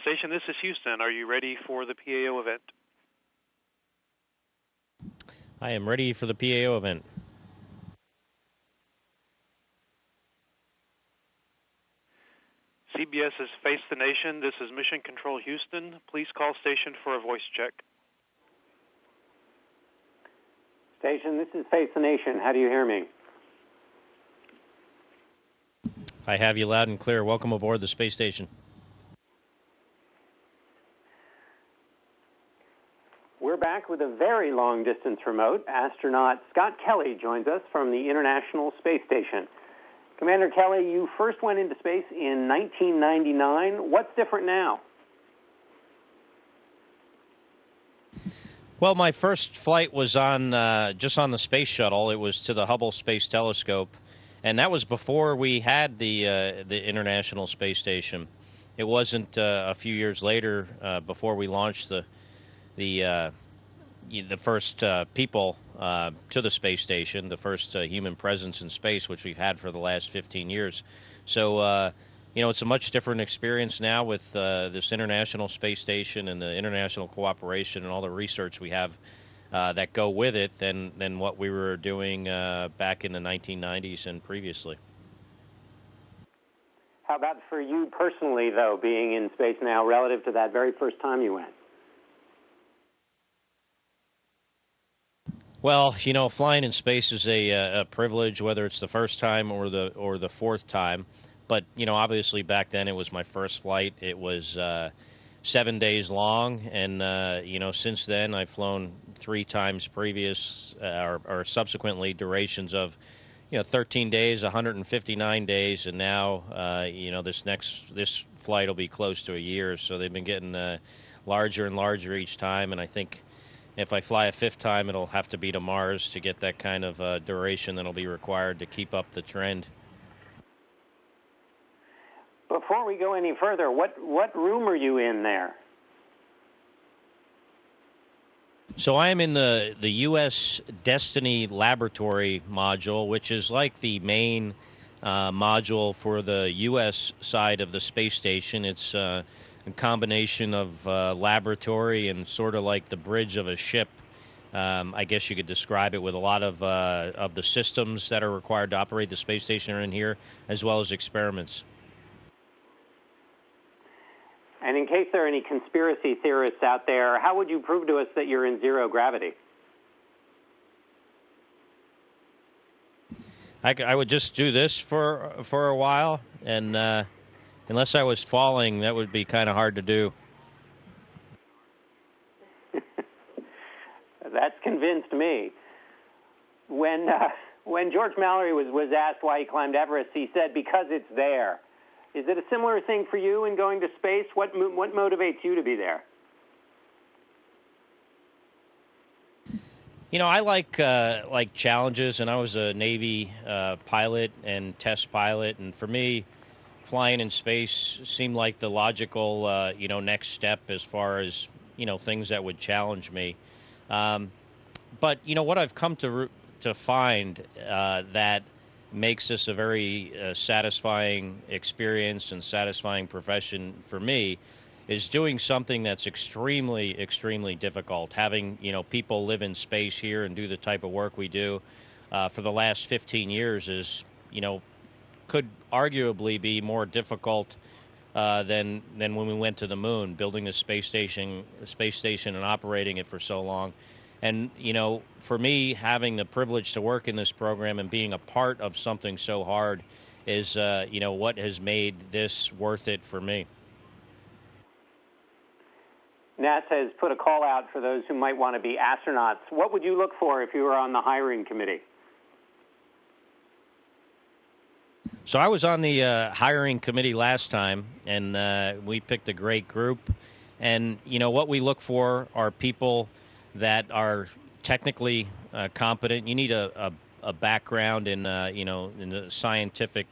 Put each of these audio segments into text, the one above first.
station, this is Houston. Are you ready for the PAO event? I am ready for the PAO event. CBS is Face the Nation. This is Mission Control Houston. Please call station for a voice check. Station, this is Face the Nation. How do you hear me? I have you loud and clear. Welcome aboard the space station. We're back with a very long-distance remote. Astronaut Scott Kelly joins us from the International Space Station. Commander Kelly, you first went into space in 1999. What's different now? Well, my first flight was on just on the space shuttle. It was to the Hubble Space Telescope, and that was before we had the International Space Station. It wasn't a few years later before we launched the first people to the space station, the first human presence in space, which we've had for the last 15 years. So, it's a much different experience now with this International Space Station and the international cooperation and all the research we have that go with it than what we were doing back in the 1990s and previously. How about for you personally, though, being in space now relative to that very first time you went? Well, flying in space is a privilege, whether it's the first time or the fourth time. But, obviously back then it was my first flight. It was 7 days long. And, since then I've flown 3 times previous or subsequently durations of, 13 days, 159 days. And now, this flight will be close to a year. So they've been getting larger and larger each time. And I think if I fly a 5th time, it'll have to be to Mars to get that kind of duration that'll be required to keep up the trend. Before we go any further, what room are you in there? So I am in the U.S. Destiny Laboratory module, which is like the main module for the U.S. side of the space station. It's a combination of laboratory and sort of like the bridge of a ship. I guess you could describe it with a lot of the systems that are required to operate the space station are in here, as well as experiments. And in case there are any conspiracy theorists out there, how would you prove to us that you're in zero gravity? I would just do this for a while, and unless I was falling, that would be kind of hard to do. That's convinced me. When George Mallory was asked why he climbed Everest, he said, because it's there. Is it a similar thing for you in going to space? What motivates you to be there? I like challenges, and I was a Navy pilot and test pilot, and for me, flying in space seemed like the logical next step as far as things that would challenge me. But what I've come to find that makes this a very satisfying experience and satisfying profession for me is doing something that's extremely, extremely difficult. Having, people live in space here and do the type of work we do for the last 15 years is, could arguably be more difficult than when we went to the moon, building a space station and operating it for so long. And, for me, having the privilege to work in this program and being a part of something so hard is, what has made this worth it for me. NASA has put a call out for those who might want to be astronauts. What would you look for if you were on the hiring committee? So I was on the hiring committee last time, and we picked a great group. And, what we look for are people that are technically competent. You need a background in in the scientific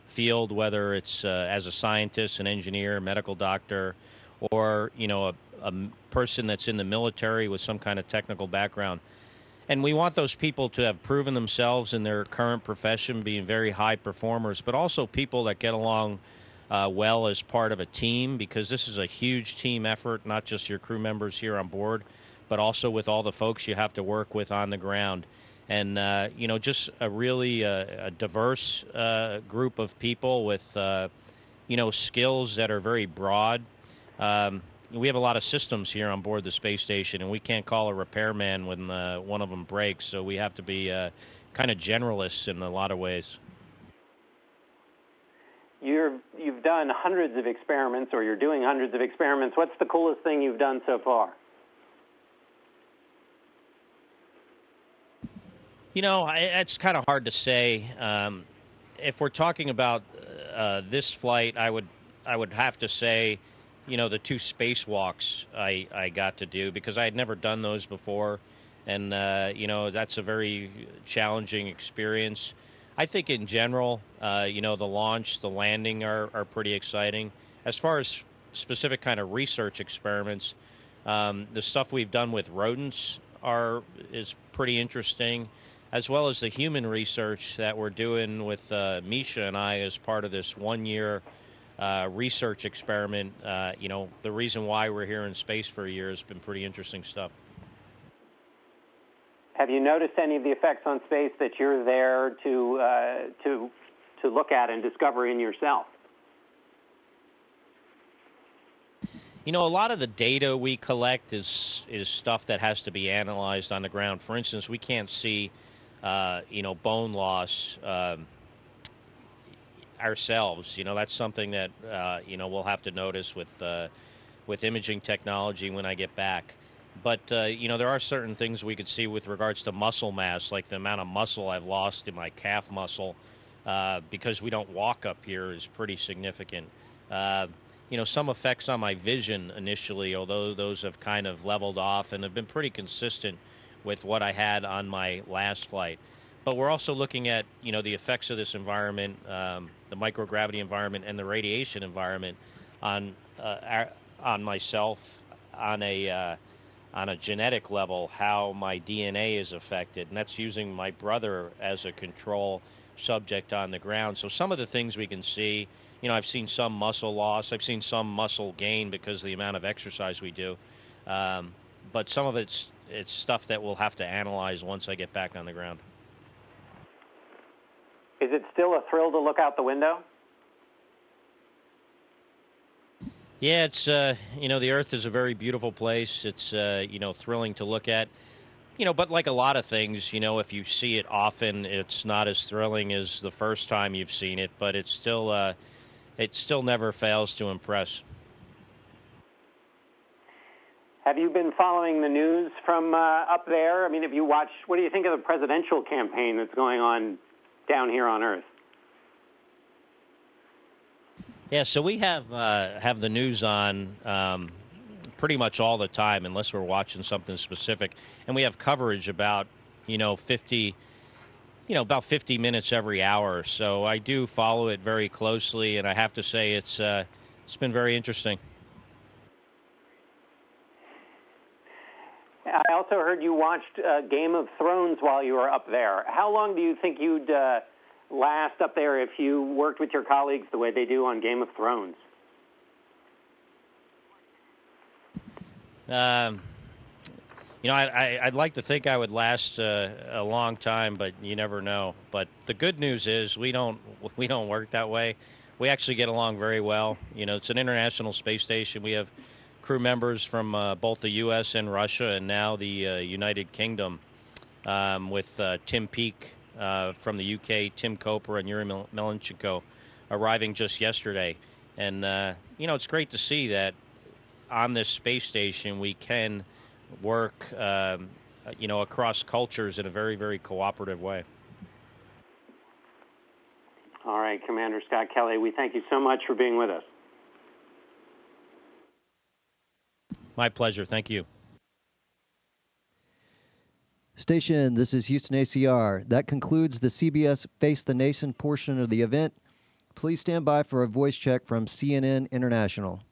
field, whether it's as a scientist, an engineer, medical doctor, or a person that's in the military with some kind of technical background. And we want those people to have proven themselves in their current profession, being very high performers, but also people that get along well as part of a team, because this is a huge team effort, not just your crew members here on board, but also with all the folks you have to work with on the ground. And, just a really a diverse group of people with, skills that are very broad. We have a lot of systems here on board the space station, and we can't call a repairman when one of them breaks, so we have to be kind of generalists in a lot of ways. You've done hundreds of experiments, or you're doing hundreds of experiments. What's the coolest thing you've done so far? It's kind of hard to say. If we're talking about this flight, I would have to say, the 2 spacewalks I got to do, because I had never done those before, and that's a very challenging experience. I think in general, the launch, the landing are pretty exciting. As far as specific kind of research experiments, the stuff we've done with rodents is pretty interesting, as well as the human research that we're doing with Misha and I as part of this 1-year research experiment. The reason why we're here in space for a year has been pretty interesting stuff. Have you noticed any of the effects on space that you're there to look at and discover in yourself? A lot of the data we collect is stuff that has to be analyzed on the ground. For instance, we can't see, bone loss ourselves. That's something that we'll have to notice with imaging technology when I get back. But, there are certain things we could see with regards to muscle mass, like the amount of muscle I've lost in my calf muscle because we don't walk up here is pretty significant. Some effects on my vision initially, although those have kind of leveled off and have been pretty consistent with what I had on my last flight. But we're also looking at, the effects of this environment, the microgravity environment and the radiation environment on myself on a genetic level, how my DNA is affected. And that's using my brother as a control subject on the ground. So some of the things we can see, I've seen some muscle loss. I've seen some muscle gain because of the amount of exercise we do. But some of it's stuff that we'll have to analyze once I get back on the ground. Is it still a thrill to look out the window? Yeah, it's, the Earth is a very beautiful place. It's, thrilling to look at. But like a lot of things, if you see it often, it's not as thrilling as the first time you've seen it, but it still never fails to impress. Have you been following the news from up there? I mean, have you watched, what do you think of the presidential campaign that's going on down here on Earth? Yeah, so we have the news on pretty much all the time, unless we're watching something specific, and we have coverage about 50 minutes every hour. So I do follow it very closely, and I have to say it's been very interesting. I also heard you watched Game of Thrones while you were up there. How long do you think you'd last up there if you worked with your colleagues the way they do on Game of Thrones? I'd like to think I would last a long time, but you never know. But the good news is we don't work that way. We actually get along very well. It's an international space station. We have crew members from both the U.S. and Russia, and now the United Kingdom with Tim Peake from the UK, Tim Koper, and Yuri Melenchenko arriving just yesterday. And, it's great to see that on this space station we can work, across cultures in a very, very cooperative way. All right, Commander Scott Kelly, we thank you so much for being with us. My pleasure. Thank you. Station, this is Houston ACR. That concludes the CBS Face the Nation portion of the event. Please stand by for a voice check from CNN International.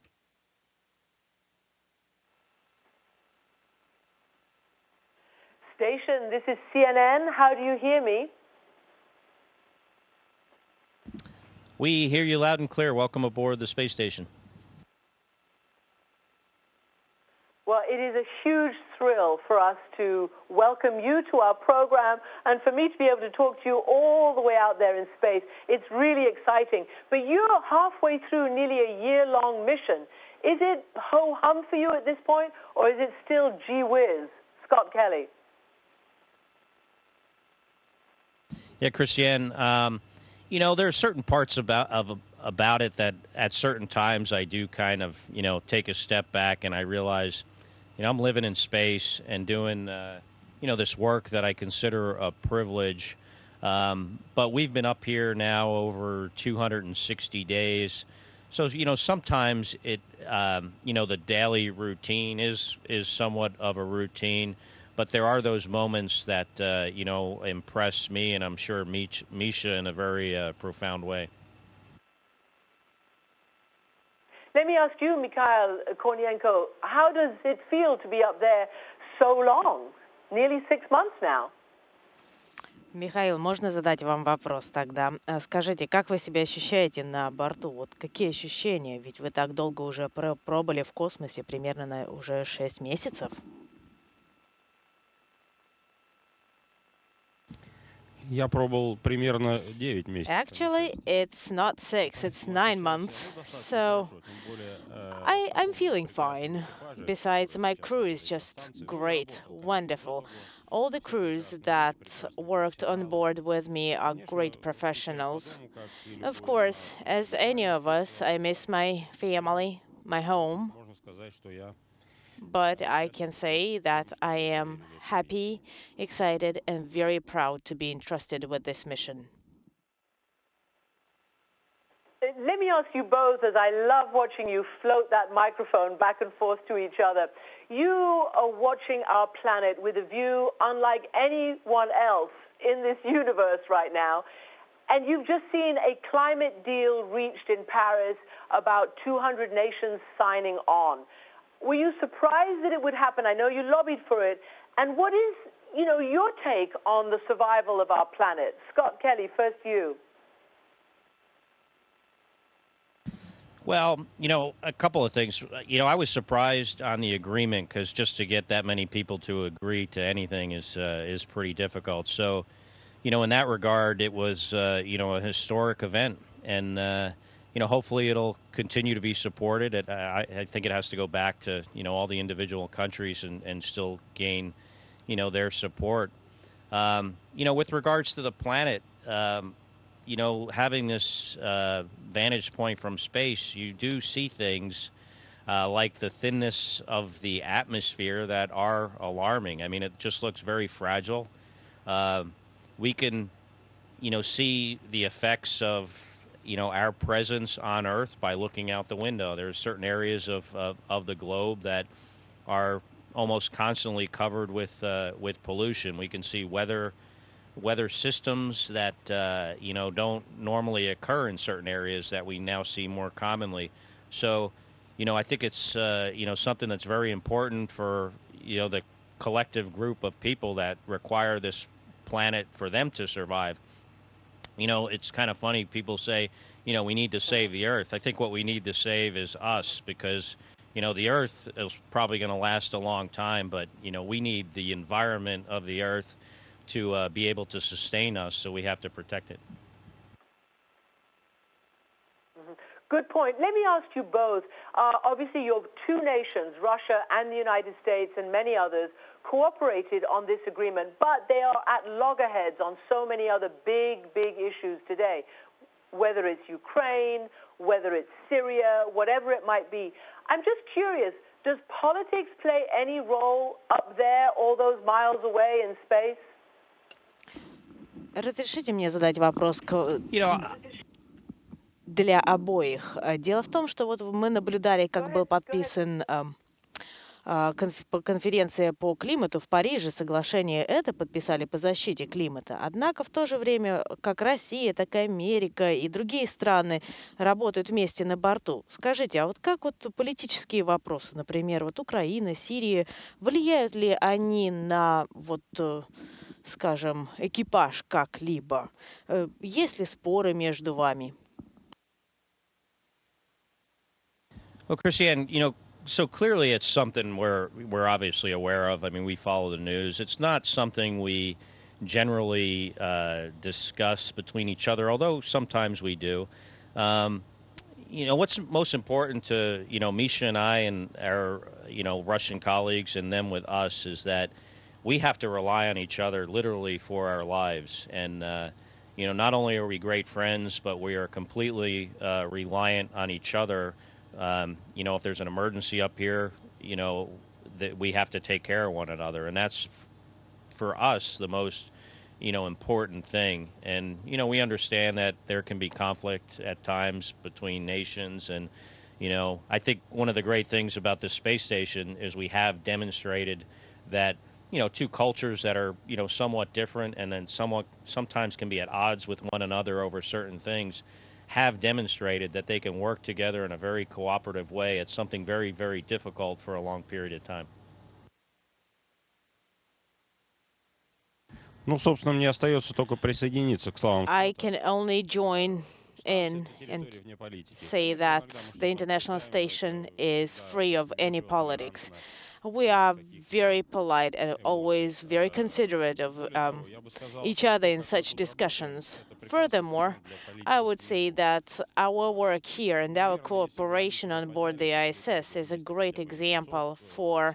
Station, this is CNN. How do you hear me? We hear you loud and clear. Welcome aboard the space station. Well, it is a huge thrill for us to welcome you to our program and for me to be able to talk to you all the way out there in space. It's really exciting. But you're halfway through nearly a year-long mission. Is it ho-hum for you at this point, or is it still gee whiz? Scott Kelly. Yeah, Christiane, there are certain parts about it that at certain times I do kind of, take a step back and I realize, I'm living in space and doing, this work that I consider a privilege. But we've been up here now over 260 days. So, sometimes it, the daily routine is somewhat of a routine. But there are those moments that, impress me, and I'm sure Misha in a very profound way. Let me ask you, Mikhail Kornienko, how does it feel to be up there so long, nearly 6 months now? Михаил, можно задать вам вопрос тогда? Скажите, как вы себя ощущаете на борту? Вот какие ощущения? Ведь вы так долго уже пробыли в космосе, примерно уже 6 месяцев. Я пробыл примерно 9 месяцев. Actually, it's not 6, it's 9 months. So I'm feeling fine. Besides, my crew is just great, wonderful. All the crews that worked on board with me are great professionals. Of course, as any of us, I miss my family, my home. But I can say that I am happy, excited, and very proud to be entrusted with this mission. Let me ask you both, as I love watching you float that microphone back and forth to each other. You are watching our planet with a view unlike anyone else in this universe right now. And you've just seen a climate deal reached in Paris, about 200 nations signing on. Were you surprised that it would happen? I know you lobbied for it. And what is, your take on the survival of our planet? Scott Kelly, first you. Well, a couple of things. I was surprised on the agreement because just to get that many people to agree to anything is pretty difficult. So, in that regard, it was, a historic event. And, hopefully it'll continue to be supported. I think it has to go back to, all the individual countries and still gain, their support. With regards to the planet, having this vantage point from space, you do see things like the thinness of the atmosphere that are alarming. I mean, it just looks very fragile. We can, see the effects of, our presence on Earth by looking out the window. There's certain areas of the globe that are almost constantly covered with pollution. We can see weather systems that don't normally occur in certain areas that we now see more commonly. So, I think it's something that's very important for the collective group of people that require this planet for them to survive. It's kind of funny. People say, we need to save the Earth. I think what we need to save is us because, the Earth is probably going to last a long time, but, we need the environment of the Earth to be able to sustain us, so we have to protect it. Good point. Let me ask you both. Obviously, your two nations, Russia and the United States and many others, cooperated on this agreement, but they are at loggerheads on so many other big issues today, whether it's Ukraine, whether it's Syria, whatever it might be. I'm just curious, does politics play any role up there, all those miles away in space? Разрешите мне задать вопрос для обоих. Дело в том, что вот мы наблюдали, как был подписан конференция по климату в Париже, соглашение это подписали по защите климата. Однако в то же время как Россия, так и Америка и другие страны работают вместе на борту. Скажите, а вот как вот политические вопросы, например, вот Украина, Сирия, влияют ли они на вот, скажем, экипаж как-либо? Есть ли споры между вами? Well, Christiane, so clearly it's something we're obviously aware of. I mean, we follow the news. It's not something we generally discuss between each other, although sometimes we do. What's most important to, Misha and I and our, Russian colleagues and them with us is that we have to rely on each other literally for our lives. And, not only are we great friends, but we are completely reliant on each other. If there's an emergency up here, that we have to take care of one another. And that's, for us, the most, important thing. And, we understand that there can be conflict at times between nations. And, I think one of the great things about this space station is we have demonstrated that, two cultures that are, somewhat different and then sometimes can be at odds with one another over certain things have demonstrated that they can work together in a very cooperative way. It's something very, very difficult for a long period of time. Ну, собственно, мне остается только присоединиться к словам. I can only join in and say that the international station is free of any politics. We are very polite and always very considerate of each other in such discussions. Furthermore, I would say that our work here and our cooperation on board the ISS is a great example for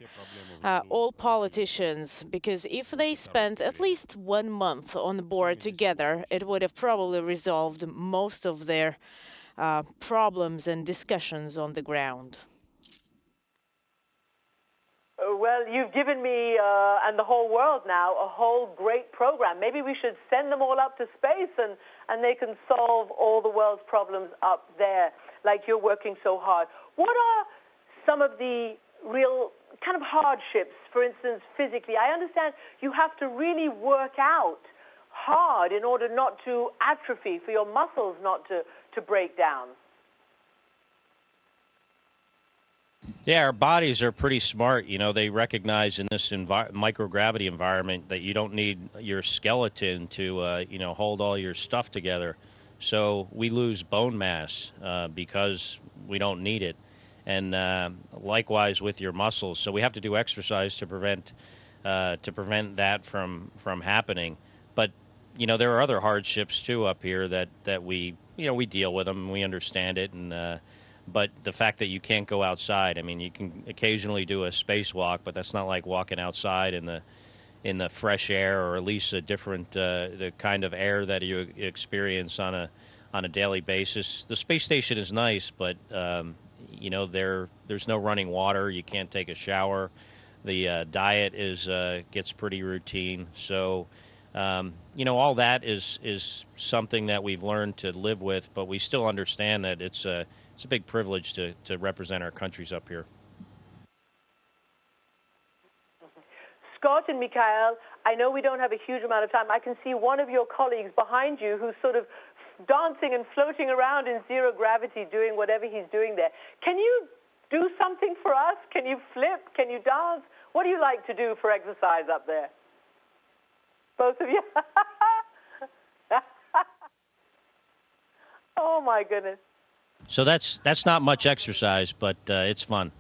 all politicians, because if they spent at least 1 month on board together, it would have probably resolved most of their problems and discussions on the ground. Well, you've given me and the whole world now a whole great program. Maybe we should send them all up to space and they can solve all the world's problems up there, like you're working so hard. What are some of the real kind of hardships, for instance, physically? I understand you have to really work out hard in order not to atrophy, for your muscles not to break down. Yeah, our bodies are pretty smart. They recognize in this microgravity environment that you don't need your skeleton to, hold all your stuff together. So we lose bone mass because we don't need it. And likewise with your muscles. So we have to do exercise to prevent that from happening. But, there are other hardships, too, up here that we deal with them and we understand it. And but the fact that you can't go outside, I mean, you can occasionally do a spacewalk, but that's not like walking outside in the fresh air, or at least a different the kind of air that you experience on a daily basis. The space station is nice, but there's no running water. You can't take a shower. The diet gets pretty routine. So all that is something that we've learned to live with, but we still understand that it's a big privilege to represent our countries up here. Scott and Mikhail, I know we don't have a huge amount of time. I can see one of your colleagues behind you who's sort of dancing and floating around in zero gravity, doing whatever he's doing there. Can you do something for us? Can you flip? Can you dance? What do you like to do for exercise up there? Both of you? Oh, my goodness. So that's not much exercise, but it's fun.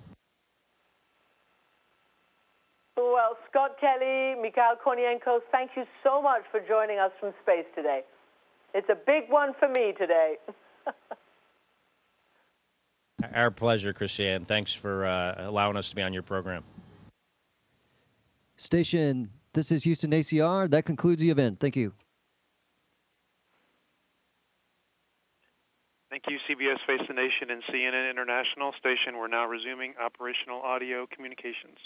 Well, Scott Kelly, Mikhail Kornienko, thank you so much for joining us from space today. It's a big one for me today. Our pleasure, Christiane. Thanks for allowing us to be on your program. Station, this is Houston ACR. That concludes the event. Thank you. Thank you, CBS Face the Nation and CNN International Station. We're now resuming operational audio communications.